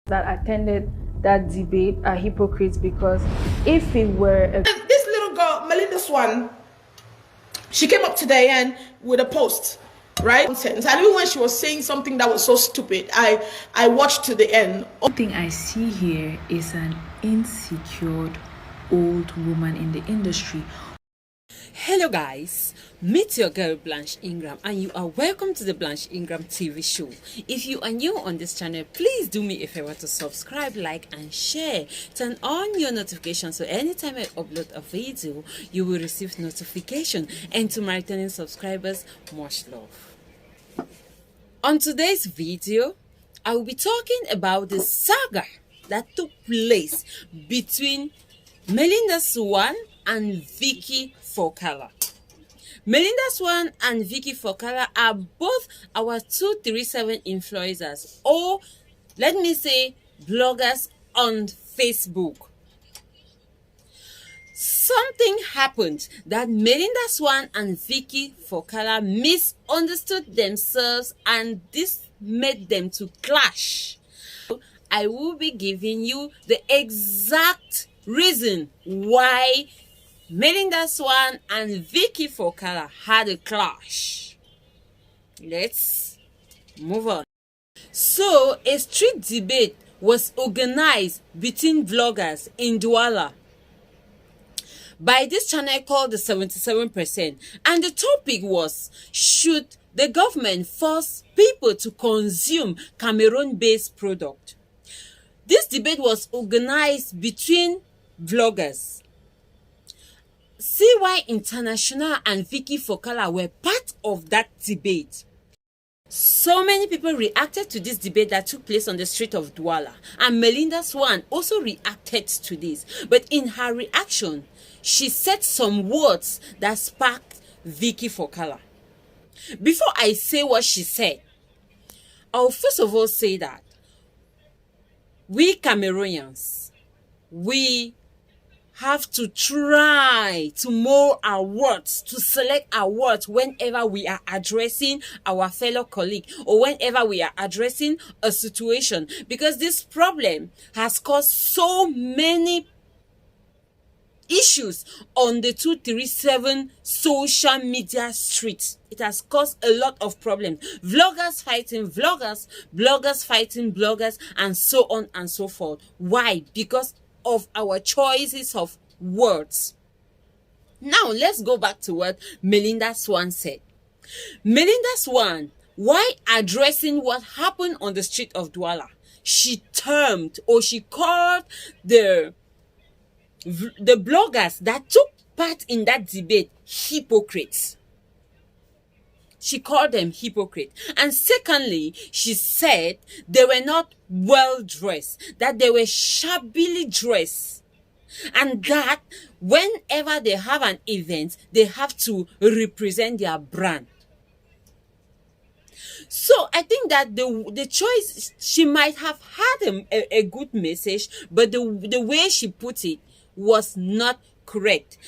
that attended that debate are hypocrites, because if it were this little girl, Melinda Swan, she came up today and with a post, right? And even when she was saying something that was so stupid, I watched to the end. One thing I see here is an insecure old woman in the industry. Hello guys, meet your girl Blanche Ingram and you are welcome to the Blanche Ingram TV show. If you are new on this channel, please do me a favor to subscribe, like and share. Turn on your notifications so anytime I upload a video, you will receive notification. And to my returning subscribers, much love. On today's video, I will be talking about the saga that took place between Melinda Swan and Vicky Fokala. Melinda Swan and Vicky Fokala are both our 237 influencers, or let me say bloggers on Facebook. Something happened that Melinda Swan and Vicky Fokala misunderstood themselves, and this made them to clash. I will be giving you the exact reason why Melinda Swan and Vicky Fokala had a clash. Let's move on. So, a street debate was organized between vloggers in Douala by this channel called the 77%, and the topic was, should the government force people to consume Cameroon-based product? This debate was organized between vloggers. CY International and Vicky Fokala were part of that debate. So many people reacted to this debate that took place on the street of Douala, and Melinda Swan also reacted to this. But in her reaction, she said some words that sparked Vicky Fokala. Before I say what she said, I'll first of all say that we Cameroonians, we have to try to mold our words, to select our words whenever we are addressing our fellow colleague or whenever we are addressing a situation, because this problem has caused so many issues on the 237 social media street. It has caused a lot of problems. Vloggers fighting vloggers, bloggers fighting bloggers, and so on and so forth. Why? Because of our choices of words. Now let's go back to what Melinda Swan said. Melinda Swan, while addressing what happened on the street of Douala, she termed, or she called the bloggers that took part in that debate hypocrites. She called them hypocrites. And secondly, she said they were not well dressed, that they were shabbily dressed, and that whenever they have an event, they have to represent their brand. So I think that the choice, she might have had a good message, but the way she put it was not correct.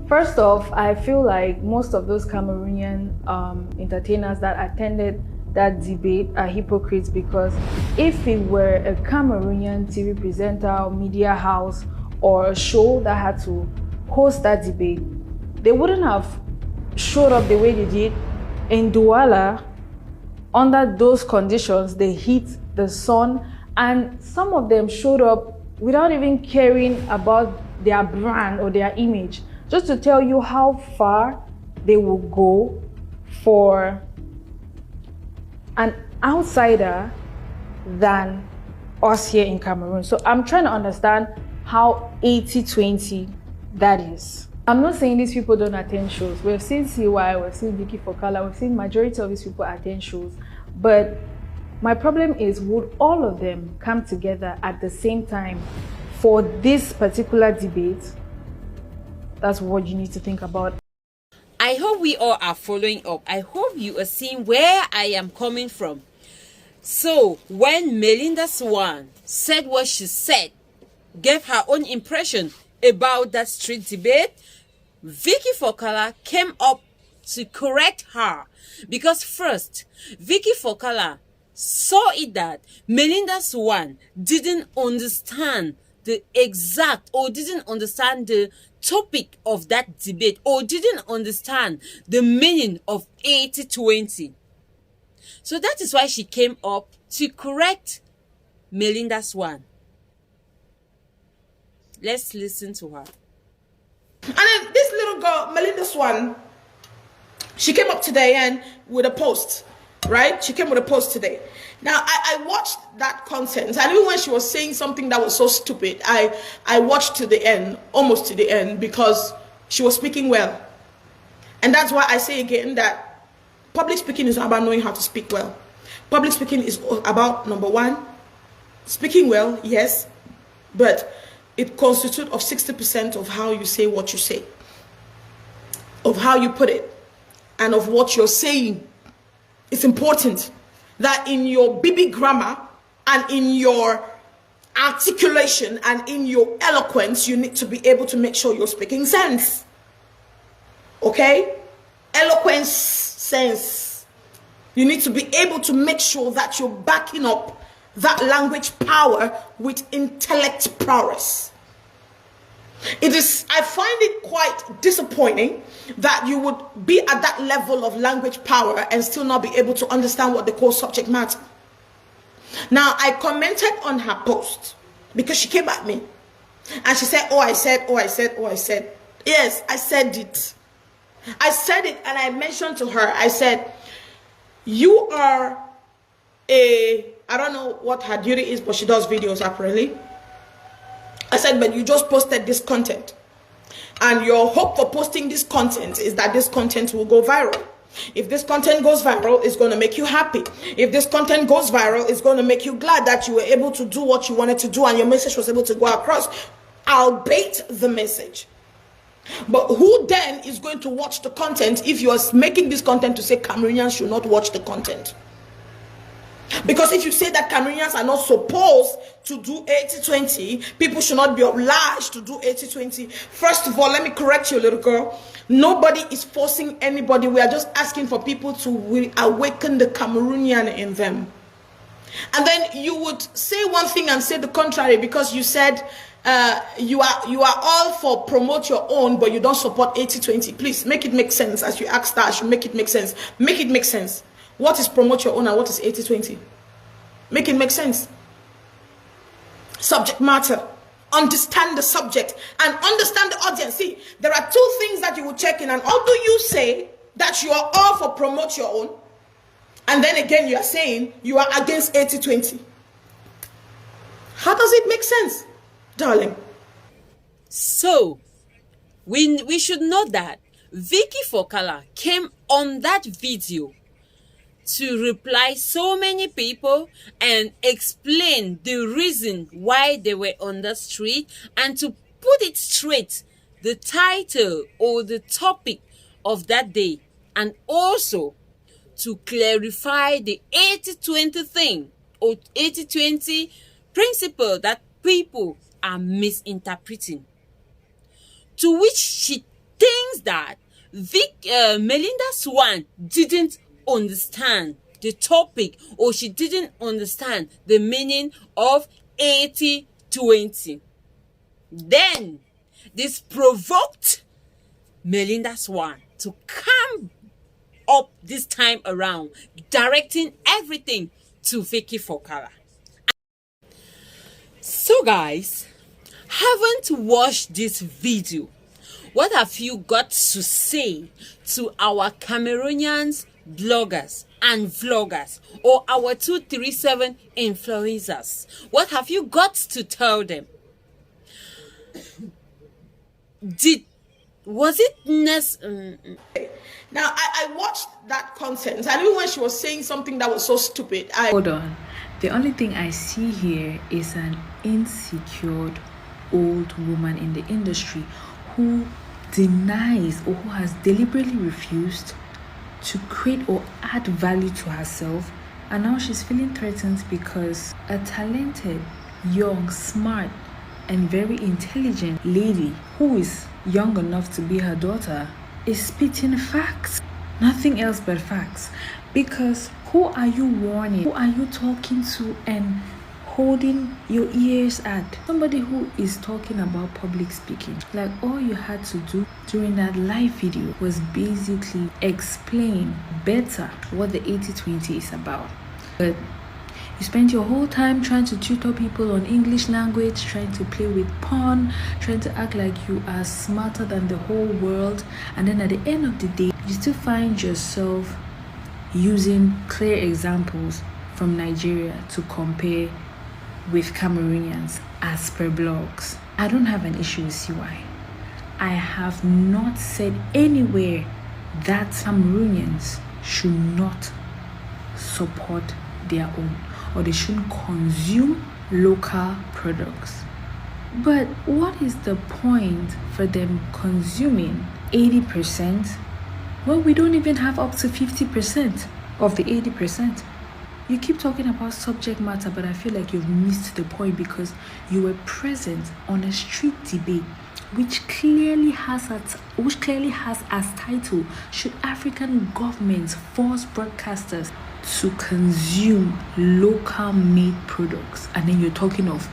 First off, I feel like most of those Cameroonian entertainers that attended that debate are hypocrites, because if it were a Cameroonian TV presenter or media house or a show that had to host that debate, they wouldn't have showed up the way they did in Douala under those conditions, the heat, the sun, and some of them showed up without even caring about their brand or their image, just to tell you how far they will go for an outsider than us here in Cameroon. So I'm trying to understand how 80-20 that is. I'm not saying these people don't attend shows. We've seen CY, we've seen Vicky Fokala, we've seen majority of these people attend shows. But my problem is, would all of them come together at the same time for this particular debate? That's what you need to think about. I hope we all are following up. I hope you are seeing where I am coming from. So when Melinda Swan said what she said, gave her own impression about that street debate, Vicky Fokala came up to correct her. Because first, Vicky Fokala saw it that Melinda Swan didn't understand the exact or didn't understand the topic of that debate or didn't understand the meaning of 80-20. So that is why she came up to correct Melinda Swan. Let's listen to her. And then this little girl, Melinda Swan, she came up today and with a post, right? She came with a post today. Now, I watched that content, and even when she was saying something that was so stupid, I watched to the end, almost to the end, because she was speaking well. And that's why I say again that public speaking is not about knowing how to speak well. Public speaking is about, number one, speaking well, yes, but it constitutes of 60% of how you say what you say, of how you put it, and of what you're saying. It's important that in your BB grammar and in your articulation and in your eloquence, you need to be able to make sure you're speaking sense. Okay? Eloquence, sense. You need to be able to make sure that you're backing up that language power with intellect prowess. I find it quite disappointing that you would be at that level of language power and still not be able to understand what they call subject matter. Now, I commented on her post because she came at me and she said, I said. Yes, I said it. I said it, and I mentioned to her, I said, you are I don't know what her duty is, but she does videos apparently. I said, but you just posted this content, and your hope for posting this content is that this content will go viral. If this content goes viral, it's going to make you happy. If this content goes viral, it's going to make you glad that you were able to do what you wanted to do and your message was able to go across. I'll bait the message. But who then is going to watch the content if you are making this content to say Cameroonians should not watch the content? Because if you say that Cameroonians are not supposed to do 80-20, people should not be obliged to do 80-20. First of all, let me correct you, little girl. Nobody is forcing anybody. We are just asking for people to awaken the Cameroonian in them. And then you would say one thing and say the contrary because you said you are all for promote your own, but you don't support 80-20. Please make it make sense. As you asked that, I should make it make sense. Make it make sense. What is promote your own and what is 80-20? Make it make sense. Subject matter. Understand the subject and understand the audience. See, there are two things that you will check in. And how do you say that you are all for promote your own? And then again, you are saying you are against 80-20. How does it make sense, darling? So, we should know that Vicky Fokala came on that video to reply so many people and explain the reason why they were on the street, and to put it straight, the title or the topic of that day, and also to clarify the 80-20 thing or 80-20 principle that people are misinterpreting. To which she thinks that Melinda Swan didn't understand the topic, or she didn't understand the meaning of 80-20. Then this provoked Melinda Swan to come up this time around, directing everything to Vicky Fokala. So guys, haven't watched this video. What have you got to say to our Cameroonians, bloggers and vloggers, or our 237 influencers? What have you got to tell them? Was it necessary? Now, I watched that content, and even when she was saying something that was so stupid, Hold on. The only thing I see here is an insecure old woman in the industry who denies or who has deliberately refused to create or add value to herself, and now she's feeling threatened because a talented, young, smart and very intelligent lady who is young enough to be her daughter is spitting facts, nothing else but facts. Because Who are you warning? Who are you talking to and holding your ears at? Somebody who is talking about public speaking. Like, all you had to do during that live video was basically explain better what the 80-20 is about. But you spend your whole time trying to tutor people on English language, trying to play with pun, trying to act like you are smarter than the whole world, and then at the end of the day, you still find yourself using clear examples from Nigeria to compare with Cameroonians as per blogs. I don't have an issue with CY. I have not said anywhere that Cameroonians should not support their own, or they shouldn't consume local products. But what is the point for them consuming 80% when we don't even have up to 50% of the 80%? You keep talking about subject matter, but I feel like you've missed the point, because you were present on a street debate which clearly has as title, should African governments force broadcasters to consume local made products? And then you're talking of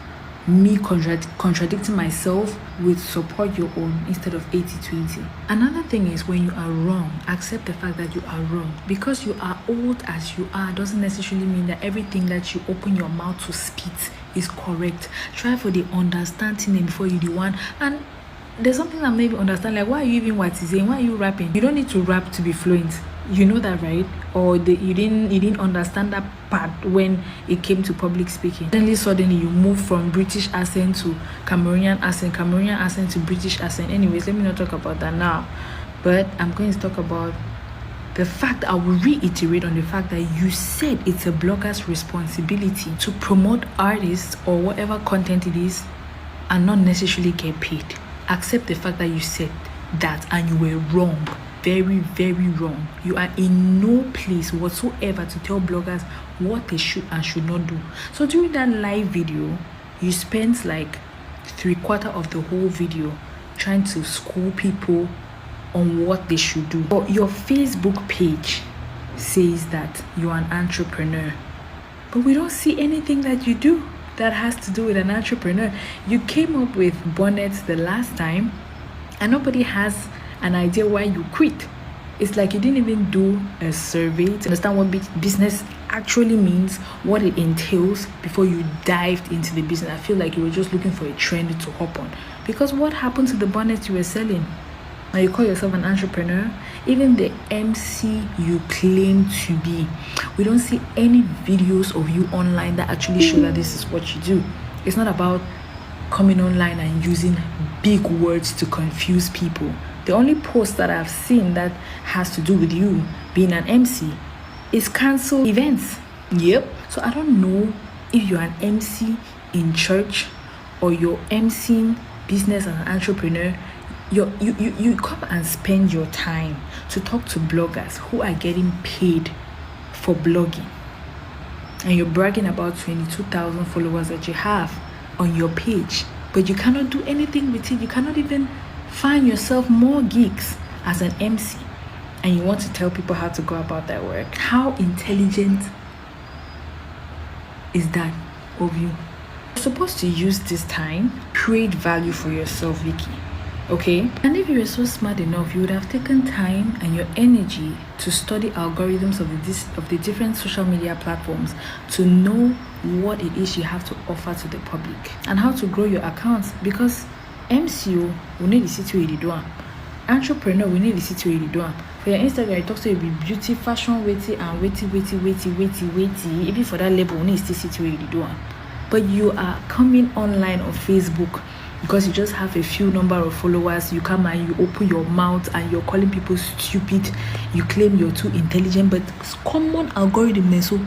me contradicting myself with support your own instead of 80-20. Another thing is, when you are wrong, accept the fact that you are wrong. Because you are old as you are doesn't necessarily mean that everything that you open your mouth to spit is correct. Try for the understanding before you do one. And there's something I'm not even understand, like, why are you even what is saying? Why are you rapping? You don't need to rap to be fluent. You know that, right? Or you didn't understand that part when it came to public speaking. Suddenly you move from British accent to Cameroonian accent to British accent. Anyways, let me not talk about that now. But I'm going to talk about the fact, I will reiterate on the fact that you said it's a blogger's responsibility to promote artists or whatever content it is and not necessarily get paid. Accept the fact that you said that and you were wrong. Very, very wrong. You are in no place whatsoever to tell bloggers what they should and should not do. So during that live video, you spent like 3/4 of the whole video trying to school people on what they should do. But your Facebook page says that you are an entrepreneur, but we don't see anything that you do that has to do with an entrepreneur. You came up with bonnets the last time and nobody has an idea why you quit. It's like you didn't even do a survey to understand what business actually means, what it entails before you dived into the business. I feel like you were just looking for a trend to hop on. Because what happened to the bonnets you were selling? Now you call yourself an entrepreneur? Even the MC you claim to be, we don't see any videos of you online that actually show that this is what you do. It's not about coming online and using big words to confuse people. The only post that I've seen that has to do with you being an MC is cancel events. Yep. So I don't know if you're an MC in church or you're MCing business as an entrepreneur. You come and spend your time to talk to bloggers who are getting paid for blogging, and you're bragging about 22,000 followers that you have on your page, but you cannot do anything with it. You cannot even find yourself more gigs as an MC, and you want to tell people how to go about their work. How intelligent is that of you? You're supposed to use this time, create value for yourself, Vicky. Okay? And if you were so smart enough, you would have taken time and your energy to study algorithms of the different social media platforms to know what it is you have to offer to the public and how to grow your accounts. Because MCO, we need the situation do. Entrepreneur, we need the situation do. For your Instagram, it talks to you be beauty, fashion, witty, and witty. Even for that label, we need the situation do. But you are coming online on Facebook because you just have a few number of followers. You come and you open your mouth and you're calling people stupid. You claim you're too intelligent, but it's common algorithm. So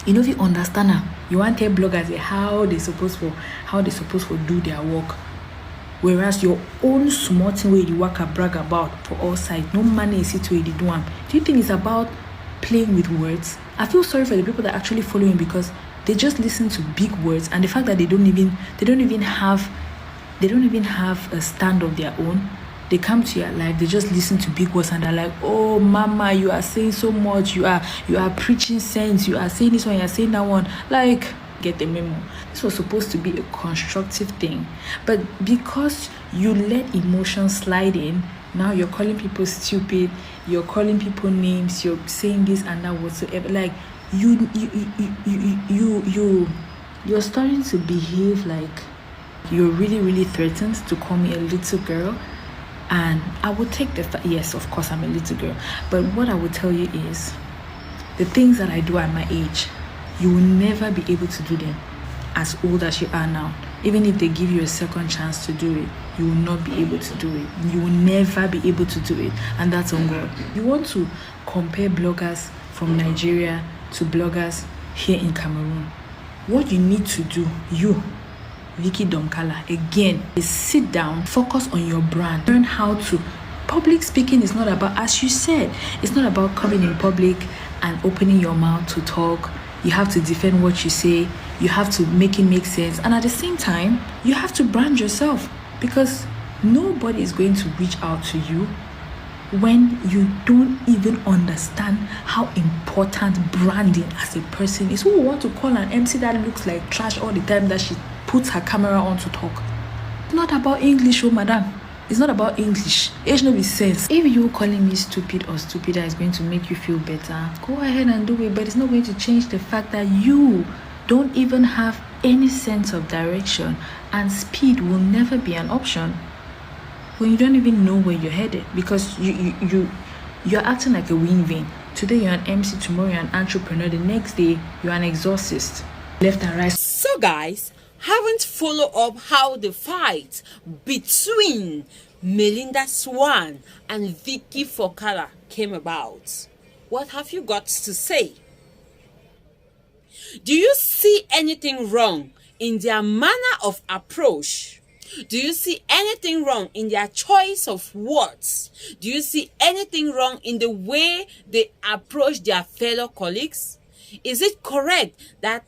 you know, if you understand now, you want to tell bloggers how they supposed to do their work. Whereas your own smart way you work and brag about for all sides, no money is it where you do one. Do you think it's about playing with words? I feel sorry for the people that actually follow him because they just listen to big words, and the fact that they don't even have a stand of their own. they come to your life, they just listen to big words and they're like, oh mama, you are saying so much, you are preaching sense, you are saying this one, you are saying that one. Like, get the memo. This was supposed to be a constructive thing, but because you let emotions slide in, now you're calling people stupid, you're calling people names, you're saying this and that whatsoever. Like, you're starting to behave like you're really threatened to call me a little girl. And I would take yes, of course I'm a little girl, but what I would tell you is the things that I do at my age, you will never be able to do them as old as you are now. Even if they give you a second chance to do it, you will not be able to do it. You will never be able to do it, and that's on God. You want to compare bloggers from Nigeria to bloggers here in Cameroon. What you need to do, you, Vicky Fokala, again, is sit down, focus on your brand, learn how to. Public speaking is not about, as you said, it's not about coming in public and opening your mouth to talk. You have to defend what you say, you have to make it make sense, and at the same time, you have to brand yourself, because nobody is going to reach out to you when you don't even understand how important branding as a person is. Who would want to call an MC that looks like trash all the time that she puts her camera on to talk? It's not about English, oh madam. It's not about English. Age no be sense. If you calling me stupid or stupider is going to make you feel better, go ahead and do it, but it's not going to change the fact that you don't even have any sense of direction, and speed will never be an option when you don't even know where you're headed, because you're acting like a wind vane. Today you're an MC, tomorrow you're an entrepreneur, the next day you're an exorcist, left and right. So guys, haven't followed up how the fight between Melinda Swan and Vicky Fokala came about. What have you got to say? Do you see anything wrong in their manner of approach? Do you see anything wrong in their choice of words? Do you see anything wrong in the way they approach their fellow colleagues? Is it correct that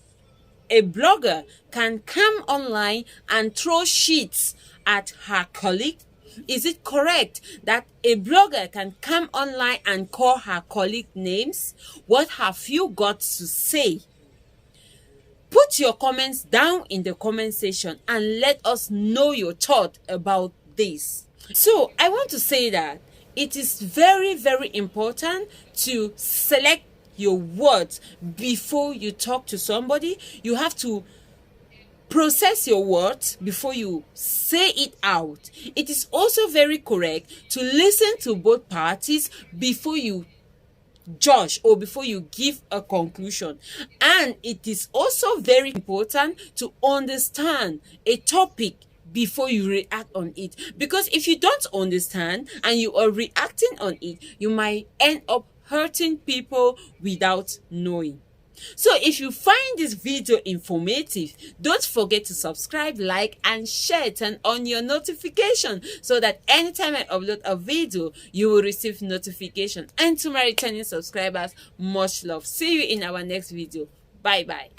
a blogger can come online and throw shits at her colleague? Is it correct that a blogger can come online and call her colleague names? What have you got to say? Put your comments down in the comment section and let us know your thought about this. So I want to say that it is very important to select your words before you talk to somebody. You have to process your words before you say it out. It is also very correct to listen to both parties before you judge or before you give a conclusion. And it is also very important to understand a topic before you react on it, because if you don't understand and you are reacting on it, you might end up hurting people without knowing. So if you find this video informative, don't forget to subscribe, like and share. Turn on your notification so that anytime I upload a video, you will receive notification. And to my returning subscribers, much love. See you in our next video. Bye bye.